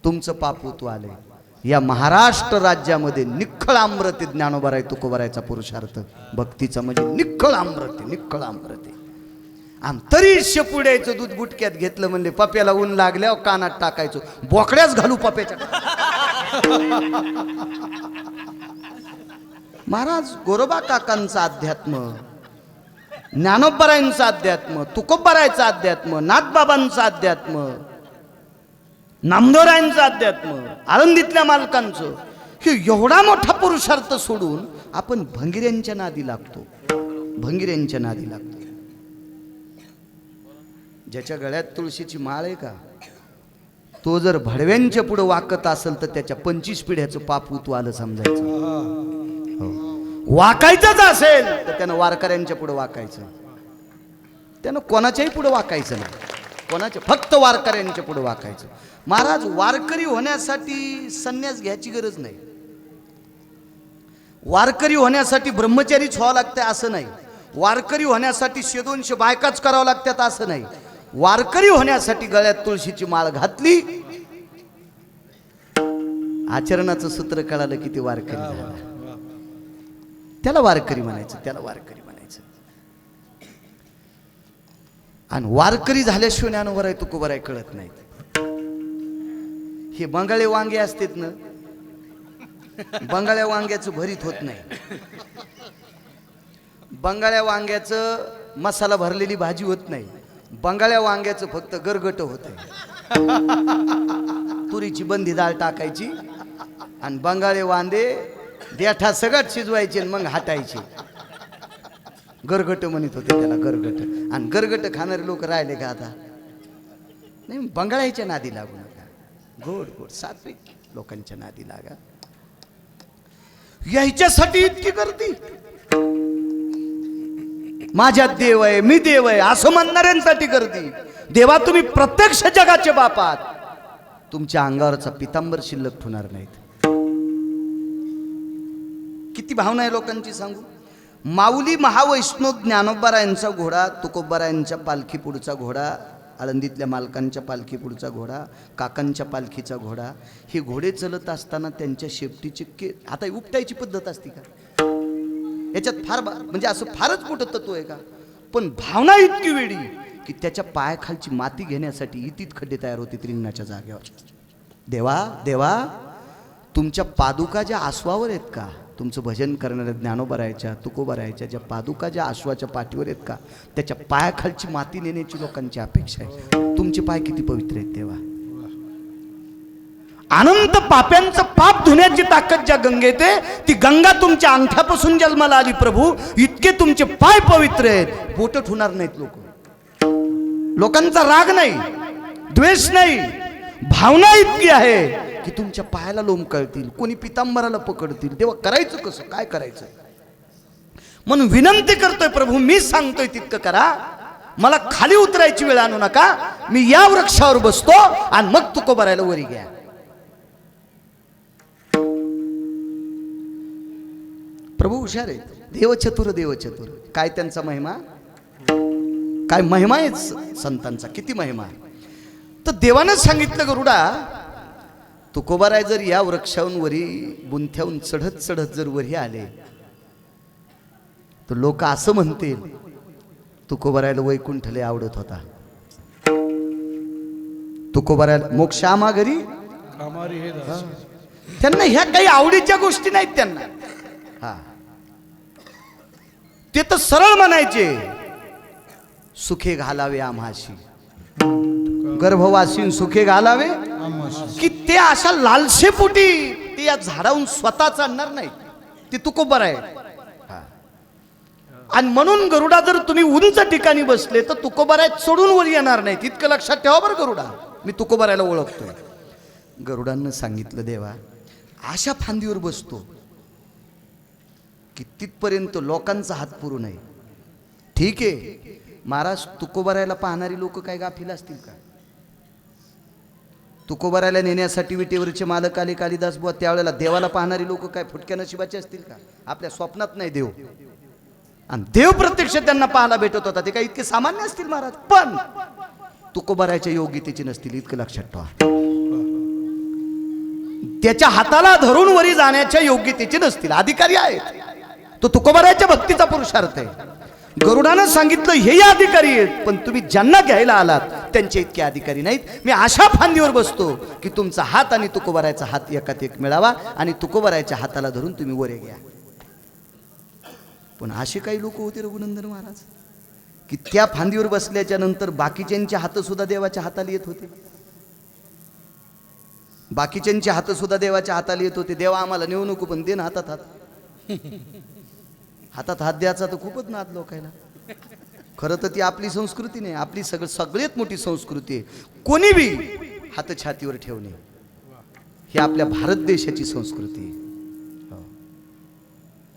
तुमचं पापूत्व आलंय. या महाराष्ट्र राज्यामध्ये निखळ आम्रते ज्ञानोबाराय तुकोबारायचा पुरुषार्थ भक्तीचा म्हणजे निखळ आम्रते, निखळ आम्रते. तरी शेपुड्याचं दूध बुटक्यात घेतलं म्हणजे पप्याला ऊन लागल्यावर कानात टाकायचो, बोकड्याच घालू पप्याच्या. महाराज गोरोबा काकांचं अध्यात्म, ज्ञानोबारायांचं अध्यात्म, तुकोबारायचं अध्यात्म, नाथबाबांचं अध्यात्म, नामदेवरायांचं अध्यात्म, आळंदीतल्या मालकांचं, हे एवढा मोठा पुरुषार्थ सोडून आपण भंगिऱ्यांच्या नादी लागतो, भंगिऱ्यांच्या नादी लागतो. ज्याच्या गळ्यात तुळशीची माळ आहे का, तो जर भडव्यांच्या पुढे वाकत असेल तर त्याच्या 25 पिढ्याचं पापूत्व आलं समजायचं. हो. वाकायचंच असेल तर त्यानं वारकऱ्यांच्या पुढे वाकायचं, त्यानं कोणाच्याही पुढे वाकायचं नाही, कोणाच्या, फक्त वारकऱ्यांच्या पुढे वाकायचं. महाराज वारकरी होण्यासाठी संन्यास घ्यायची गरज नाही, वारकरी होण्यासाठी ब्रह्मचारीच व्हावं लागतं असं नाही, वारकरी होण्यासाठी 100-200 बायकाच करावं लागतात असं नाही. वारकरी होण्यासाठी गळ्यात तुळशीची माळ घातली, आचरणाचं सूत्र कळालं की ते वारकरी झाला, त्याला वारकरी म्हणायचं, त्याला वारकरी म्हणायचं. आणि वारकरी झाल्याशिवाय ज्ञानोबाराय तुकोबाराय कळत नाहीत. हे बंगाळे वांगे असतात ना, बंगाळ्या वांग्याचं भरीत होत नाही, बंगाळ्या वांग्याचं मसाला भरलेली भाजी होत नाही, बंगाळ्या वांग्याचं फक्त गरगट होत आहे. तुरीची बंदी डाळ टाकायची आणि बंगाळे वांदे देठा सगळं शिजवायचे आणि मग हाटायचे. गरगट म्हणत होते त्याला, गरगट. आणि गरगट खाणारे लोक राहिले का आता? नाही, बंगाळ्याच्या नादी लागू नका, गोड गोड सात्विक लोकांच्या नादी लागा. याच्यासाठी इतकी गर्दी, माझ्यात देव आहे, मी देव आहे असं म्हणणाऱ्यांसाठी गर्दी. देवा तुम्ही प्रत्यक्ष जगाचे बाप आहात, तुमच्या अंगावरचा पितांबर शिल्लक होणार नाहीत. किती भावना आहे लोकांची सांगू. माऊली महावैष्णव ज्ञानोबारायांचा घोडा, तुकोबारायांच्या पालखी पुढचा घोडा, आळंदीतल्या मालकांच्या पालखी पुढचा घोडा, काकांच्या पालखीचा घोडा, हे घोडे चलत असताना त्यांच्या शेपटीचे आता उपटायची पद्धत असते का? याच्यात फार म्हणजे असं फारच मोठं तत्व आहे का? पण भावना इतकी वेडी की त्याच्या पायाखालची माती घेण्यासाठी इतीत खड्डे तयार होते रिंगणाच्या जागेवर. देवा देवा, तुमच्या पादुका ज्या आश्वावर आहेत का, तुमचं भजन करणाऱ्या ज्ञानोबरायच्या तुकोबरायच्या ज्या पादुका ज्या आश्वाच्या पाठीवर आहेत का, त्याच्या पायाखालची माती नेण्याची लोकांची अपेक्षा आहे. तुमचे पाय किती पवित्र आहेत देवा. अनंत पाप्यांचं पाप धुण्याची ताकद ज्या गंगेत आहे, ती गंगा तुमच्या अंगठ्यापासून जन्माला आली प्रभू. इतके तुमचे पाय पवित्र आहेत, बोट ठेवणार नाहीत लोक. लोकांचा राग नाही, द्वेष नाही, भावना इतकी आहे की तुमच्या पायाला लोंबकळतील, कोणी पितांबराला पकडतील. देवा करायचं कसं, काय करायचं. म्हणून विनंती करतोय प्रभू, मी सांगतोय तितकं करा. मला खाली उतरायची वेळ आणू नका. मी या वृक्षावर बसतो आणि मग तुकोबारायला वरी घ्या. प्रभू हुशार आहेत. देवचतुर देवचतुर. काय त्यांचा महिमा, काय महिमा आहे संतांचा, किती महिमा. तर देवानं सांगितलं गरुडा, तुकोबाराय जर या वृक्षाहून वरी बुंथ्याहून चढत चढत जर वरी आले तर लोक असं म्हणतील, तुकोबारायला वैकुंठ लय आवडत होता. तुकोबारायला मोक्षामा घरी त्यांना ह्या काही आवडीच्या गोष्टी नाहीत त्यांना. हा, ते तर सरळ म्हणायचे, सुखे घालावे आम्हाशी, गर्भवासीन सुखे घालावे. की ते अशा लालसेपोटी ते या झाडावरून स्वतः चढणार नाही, ते तुकोबर आहे. आणि म्हणून गरुडा, जर तुम्ही उंच ठिकाणी बसले तर तुकोबारायत सोडून वर येणार नाही. इतकं लक्षात ठेवा बरं गरुडा, मी तुकोबारायला ओळखतोय. गरुडांना सांगितलं, देवा अशा फांदीवर बसतो की तिथपर्यंत लोकांचा हात पुरू नये. ठीक आहे महाराज, तुकोबारायला पाहणारी लोक काय गाफील असतील का. तुकोबारायला नेण्यासाठी विटेवरचे मालक आले कालिदास बुवा, त्यावेळेला देवाला पाहणारी लोक काय फुटक्या नशिबाचे असतील का. आपल्या स्वप्नात नाही देव, आणि देव प्रत्यक्ष त्यांना पाहायला भेटत होता. ते काय इतके सामान्य असतील महाराज, पण तुकोबारायच्या योग्यतेचे नसतील, इतकं लक्षात ठेवा. त्याच्या हाताला धरून वरी जाण्याच्या योग्यतेचे नसतील, अधिकारी आहेत. तो तुकोबारायच्या भक्तीचा पुरुषार्थ आहे. गरुडानं सांगितलं हे अधिकारी आहेत, पण तुम्ही ज्यांना घ्यायला आलात त्यांचे इतके अधिकारी नाहीत. मी अशा फांदीवर बसतो की तुमचा हात आणि तुकोबारायचा हात एकात एक मिळावा आणि तुकोबारायच्या हाताला धरून तुम्ही वरे घ्या. पण असे काही लोक होते रघुनंदन महाराज की त्या फांदीवर बसल्याच्या नंतर बाकीच्यांचे हात सुद्धा देवाच्या हाताला येत होते. बाकीच्यांचे हात सुद्धा देवाच्या हाताला येत होते. देवा आम्हाला नेऊ नको, पण दे ना हातात हात. हातात हात द्यायचा तर खूपच नाद लोकायला. खरं तर ती आपली संस्कृती नाही, आपली सगळ्यात मोठी संस्कृती आहे. कोणी बी हात छातीवर ठेवणे ही आपल्या भारत देशाची संस्कृती आहे.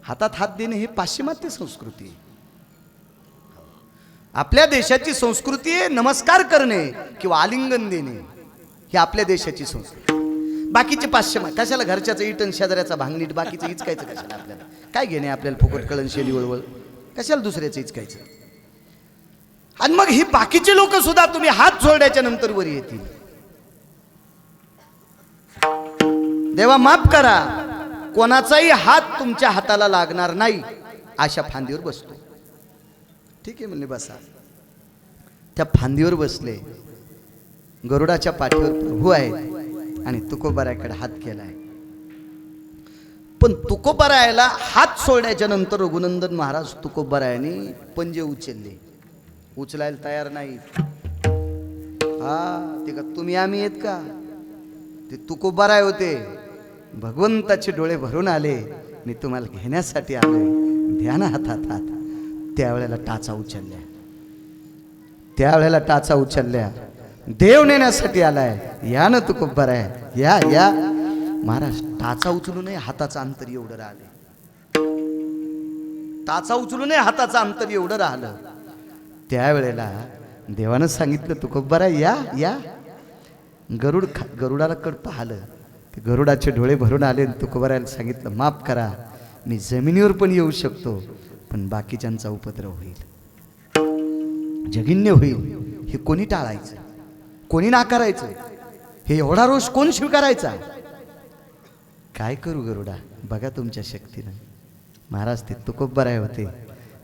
हातात हात देणे ही पाश्चिमात्य संस्कृती आहे. आपल्या देशाची संस्कृती आहे नमस्कार करणे किंवा आलिंगन देणे, ही आपल्या देशाची संस्कृती. बाकीचे पाश्चिमात्य कशाला, घरच्याचं इटन शेजाऱ्याचा भांगणीट, बाकीचं इचकायचं कशाला. आपल्याला काय घेणे, आपल्याला फुकट कळण शेली वळवळ, कशाला दुसऱ्याचं इचकायचं. आणि मग ही बाकीचे लोक सुद्धा तुम्ही हात सोडण्याच्या नंतर वर येतील. देवा माफ करा, कोणाचाही हात तुमच्या हाताला लागणार नाही अशा फांदीवर बसतो. ठीक आहे म्हणले बसा. त्या फांदीवर बसले. गरुडाच्या पाठीवर प्रभू आहे आणि तुकोबारायकडे हात केलाय. पण तुकोबारायला हात सोडण्याच्या नंतर रघुनंदन महाराज तुकोबारायाने पंजे उचलले. उचलायला तयार नाही. हा, ते का तुम्ही आम्ही आहेत का, ते तुकोबाराय होते. भगवंताचे डोळे भरून आले, मी तुम्हाला घेण्यासाठी आलोय, द्या ना हातात हात. त्यावेळेला टाचा उचलल्या. त्यावेळेला टाचा उचलल्या. देव नेण्यासाठी आलाय, या ना तुकोबाराय, या या. महाराज टाचा उचलू नये, हाताचं अंतर एवढं राहिले. टाचा उचलू नये, हाताचं अंतर एवढं राहिलं. त्यावेळेला देवानं सांगितलं, तुकोबाराय या या. गरुडाला कड पाहिलं, गरुडाचे डोळे भरून आले. तुकोबारायला सांगितलं, माफ करा, मी जमिनीवर पण येऊ शकतो, पण बाकीच्यांचा उपद्रव होईल, जगिन्य होईल. हे कोणी टाळायचं, कोणी नाकारायचं, हे एवढा रोष कोण स्वीकारायचा. काय करू गरुडा, बघा तुमच्या शक्तीनं. महाराज ते तुकोबाराय होते,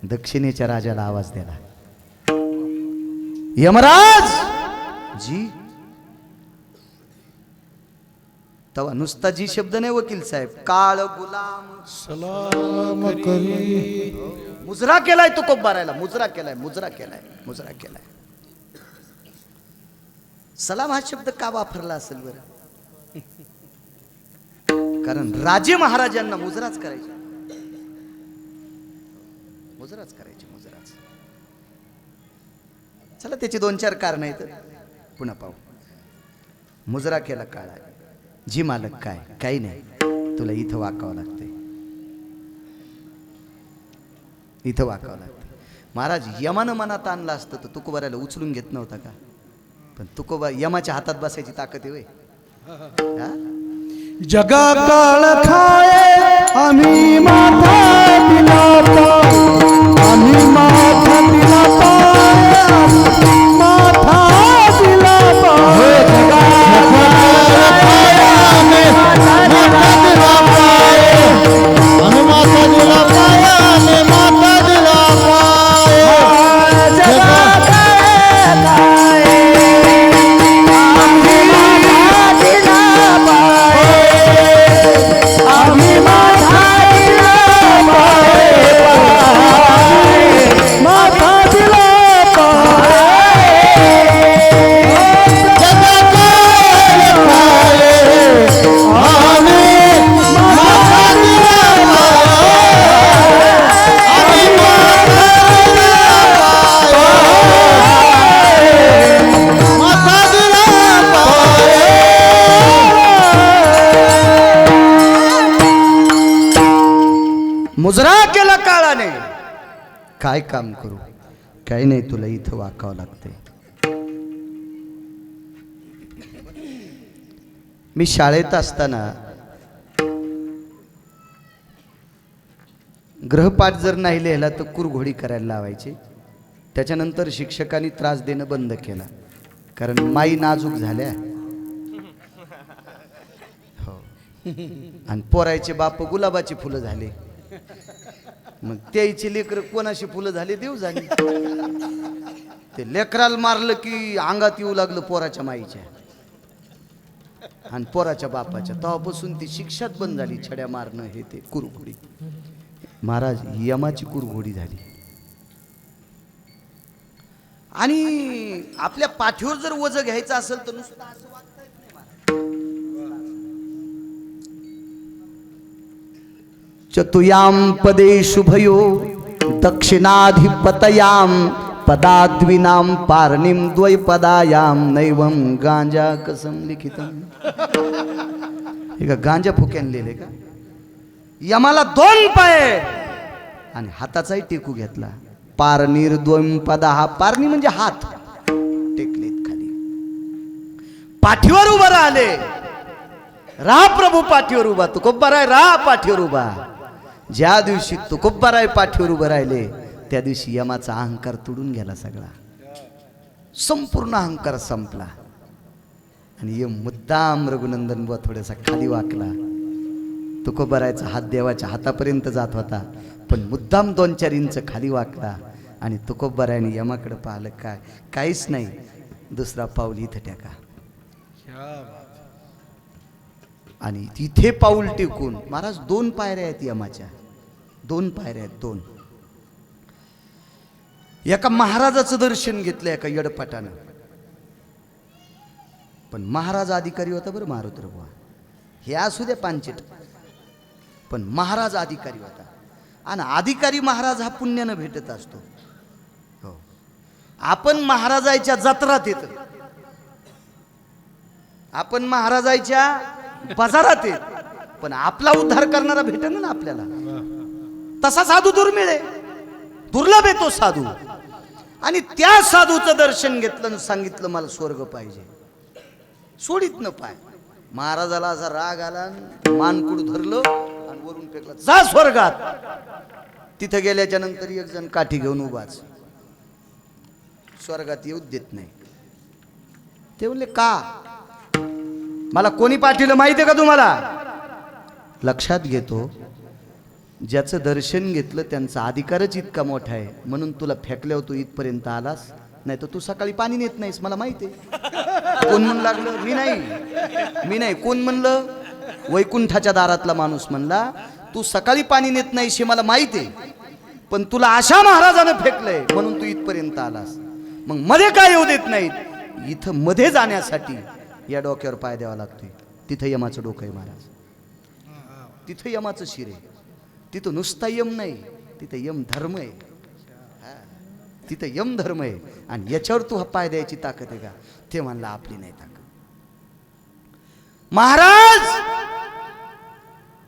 दक्षिणेच्या राजाला आवाज दिला. यमराज जी तेव्हा नुसता जी शब्द नाही वकील साहेब, काळ गुलाम सलाम करी मुजरा केलाय तो कोब्बारायला, मुजरा केलाय, मुजरा केलाय, मुजरा केलाय. सलाम हा शब्द का वापरला असेल बरं? कारण राजे महाराजांना मुजराच करायचे, मुजराच करायचे, मुजराच. चला त्याची 2-4 कारण आहेत, पुन्हा पाहू. मुजरा केला काळा. जी मालक काय, काही नाही, तुला इथं वाकावं लागतंय, इथं वाकावं लागतंय. महाराज यमानं मनात आणलं असतं तर तुकोबाराला उचलून घेत नव्हता का? पण तुकोबा यमाच्या हातात बसायची ताकद आहे. जगा काळ खाये आम्ही माथा दिला पाय, आम्ही माथा दिला पाय, माथा दिला पाय. जगा आम्ही माथा दिला पाय, आम्ही माथा दिला पाय, आम्ही माथा दिला पाय. जगा मुजरा केला काळाने. काय काम करू, काही नाही, तुला इथं वाकावं लागते. मी शाळेत असताना ग्रहपाठ जर नाही लिहिला तर कुरघोडी करायला लावायची. त्याच्यानंतर शिक्षकांनी त्रास देणं बंद केला, कारण माई नाजूक झाल्या. हो, आणि पोरायचे बाप गुलाबाची फुलं झाले. मग त्याची लेकर कोणाशी फुलं झाले, देव झाली. ते लेकराला मारलं की अंगात येऊ लागलं पोराच्या माईच्या आणि पोराच्या बापाच्या. तेव्हापासून ती शिक्षाच बंद झाली, छड्या मारणं हे ते कुरघोडी. महाराज यमाची कुरघोडी झाली. आणि आपल्या पाठीवर जर वजं घ्यायचं असेल तर नुसतं असं वागता येत नाही महाराज. चतुयाम पदे शुभयो दक्षिणाधिपतयाम पदाद्विनाम पारणिम द्वैपदायाम नैवम गांजा कसम लिखितम. हे का गांजा फुक्यान लिहिले का? यमाला 2 पाय आणि हाताचाही टेकू घेतला. पारणीर द्वैपदा. हा पारणी म्हणजे हात टेकलेत खाली. पाठीवर उभा राहिले. रा प्रभू पाठीवर उभा, तुकोबाराय रा पाठीवर उभा. ज्या दिवशी तुकोबाराय पाठीवर उभं राहिले त्या दिवशी यमाचा अहंकार तुडून गेला सगळा. संपूर्ण अहंकार संपला. आणि यम मुद्दाम रघुनंदन बुवा थोडासा खाली वाकला. तुकोबारायचा हात देवाच्या हातापर्यंत जात होता, पण मुद्दाम 2-4 इंच खाली वाकला. आणि तुकोबारायने यमाकडे पाहिलं, काय काहीच नाही, दुसरा पाऊल इथं टाका. आणि तिथे पाऊल टेकून महाराज 2 पायऱ्या आहेत यमाच्या, 2 पायऱ्या आहेत, 2. एका महाराजाचं दर्शन घेतलं एका येडपाटानं. पण महाराज अधिकारी होता बरं, मारुती बुवा. हे असू द्या पांचट, पण महाराज अधिकारी होता. आणि अधिकारी महाराज हा पुण्यानं भेटत असतो. हो, आपण महाराजाच्या जत्रात येतो, आपण महाराजाच्या बाजारात येत, पण आपला उद्धार करणारा भेटेल ना आपल्याला. तसा साधू दुर्मिळ आहे, दुर्लभ आहे तो साधू. आणि त्या साधूचं दर्शन घेतलं आणि सांगितलं मला स्वर्ग पाहिजे. सोडीत न पाय. महाराजाला असा राग आला, मानकुड धरलं आणि वरून फेकलं, जा स्वर्गात. तिथे गेल्याच्या नंतर एक जण काठी घेऊन उभाच, स्वर्गात येऊ देत नाही. ते म्हणले का? मला कोणी पाठवलं माहिती आहे का तुम्हाला? लक्षात घेतो, ज्याचं दर्शन घेतलं त्यांचा अधिकारच इतका मोठा आहे, म्हणून तुला फेकल्यावर तू इथपर्यंत आलास, नाही तर तू सकाळी पाणी नेत नाहीस, मला माहिती आहे. कोण म्हणू लागलं? मी नाही. कोण म्हणलं? वैकुंठाच्या दारातला माणूस म्हणला तू सकाळी पाणी नेत नाहीस हे मला माहिती आहे, पण तुला आशा महाराजानं फेकलंय म्हणून तू इथपर्यंत आलास. मग मध्ये काय येऊ देत नाहीत. इथं मध्ये जाण्यासाठी या डोक्यावर पाय द्यावा लागतोय. तिथं यमाचं डोकं आहे महाराज, तिथं यमाचं शिर आहे. तिथं नुसता यम नाही, तिथं यम धर्म आहे. तिथं यम धर्म आहे आणि याच्यावर तू हा पाय द्यायची ताकद आहे का? ते म्हणला आपली नाही ताकद. महाराज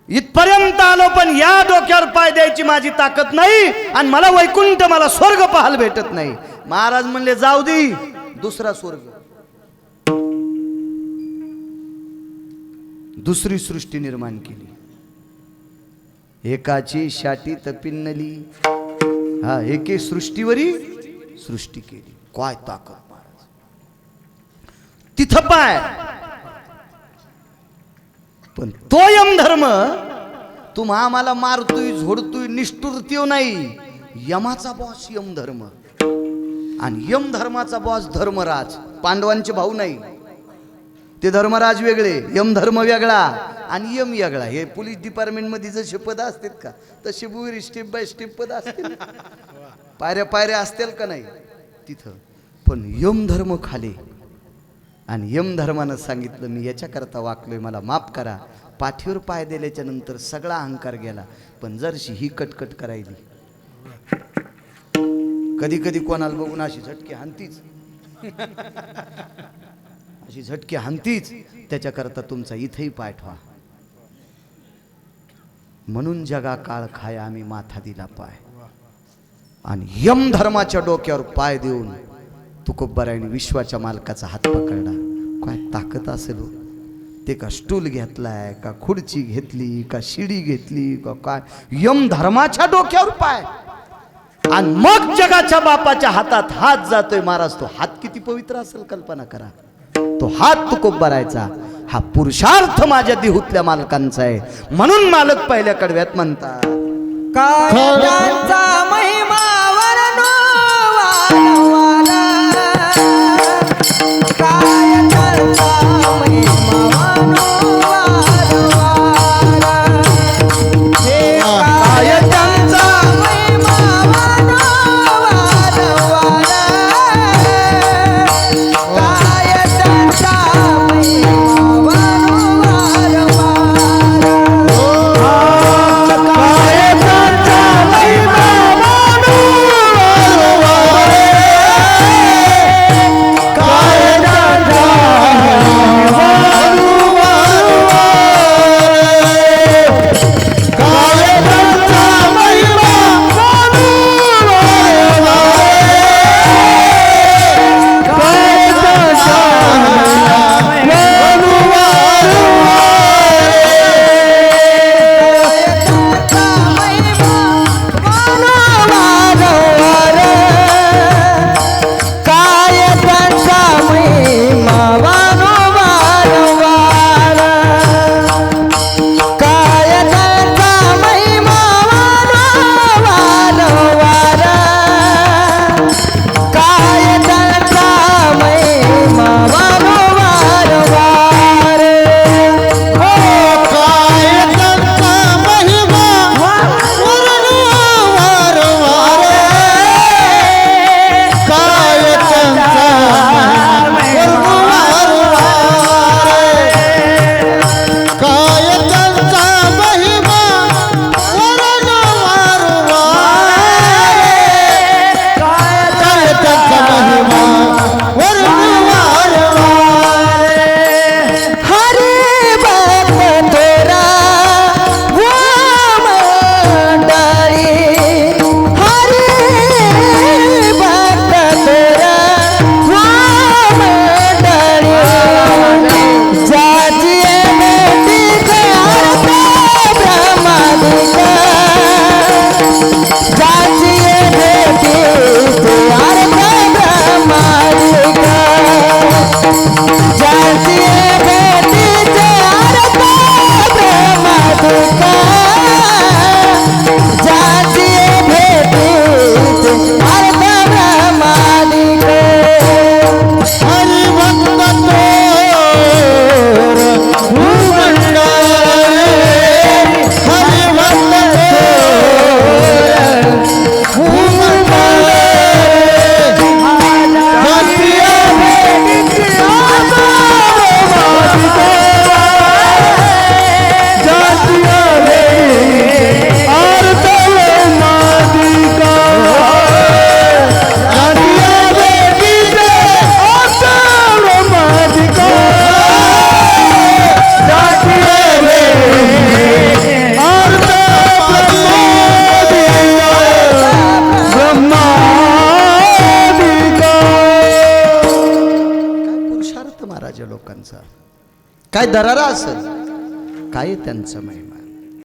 इथपर्यंत आलो पण या डोक्यावर पाय द्यायची माझी ताकद नाही आणि मला वैकुंठ, मला स्वर्ग पाहायला भेटत नाही. महाराज म्हणले जाऊ दे, दुसरा स्वर्ग, दुसरी सृष्टी निर्माण केली. एकाची शाटी तपिन्नली, हा एके सृष्टीवरी सृष्टी केली. काय ताकद महाराज. तिथं पाय. पण तो यम धर्म तुम्हा आम्हाला मारतोय, झोडतोय, निष्ठुरतीव नाही. यमाचा बॉस यम धर्म आणि यम धर्माचा बॉस धर्मराज. पांडवांचे भाऊ नाही, ते धर्मराज वेगळे, यम धर्म वेगळा आणि यम वेगळा. हे पोलीस डिपार्टमेंट मध्ये जसे पद असतात का तसे बुरी स्टेप बाय स्टेप पद असतील, पायऱ्या पायऱ्या असतील का नाही तिथं. पण यम धर्म खाली आणि यम धर्मानं सांगितलं मी याच्याकरता वाकलोय, मला माफ करा. पाठीवर पाय दिल्याच्या नंतर सगळा अहंकार गेला. पण जरशी ही कटकट करायली, कधी कधी कोणाला बघून अशी झटके हानतीच, अशी झटके हानतीच. त्याच्याकरता तुमचा इथेही पाय ठेवा. म्हणून जगा काळ खाय आम्ही माथा दिला पाय. आणि यम धर्माच्या डोक्यावर पाय देऊन तुकोबारायने विश्वाच्या मालकाचा हात पकडला. काय ताकद असेल हो. ते का स्टूल घेतलाय का खुर्ची घेतली का शिडी घेतली का काय, यम धर्माच्या डोक्यावर पाय. आणि मग जगाच्या बापाच्या हातात हात जातोय. महाराज तो हात किती पवित्र असेल कल्पना करा. तो हात तुकोबारायचा हा पुरुषार्थ माझ्या देहूतल्या मालकांचा आहे. म्हणून मालक पहिल्या कडव्यात म्हणतात काय त्यांचा महिमा वर्णो वारंवार. काय त्यांचा महिमा वर्णो वारंवार. हे काय त्यांचा महिमा वर्णो वारंवार. काय त्यांचा महिमा वर्णो वारंवार. काय त्यांचा, काय दरारा असेल, काय त्यांचा महिमा.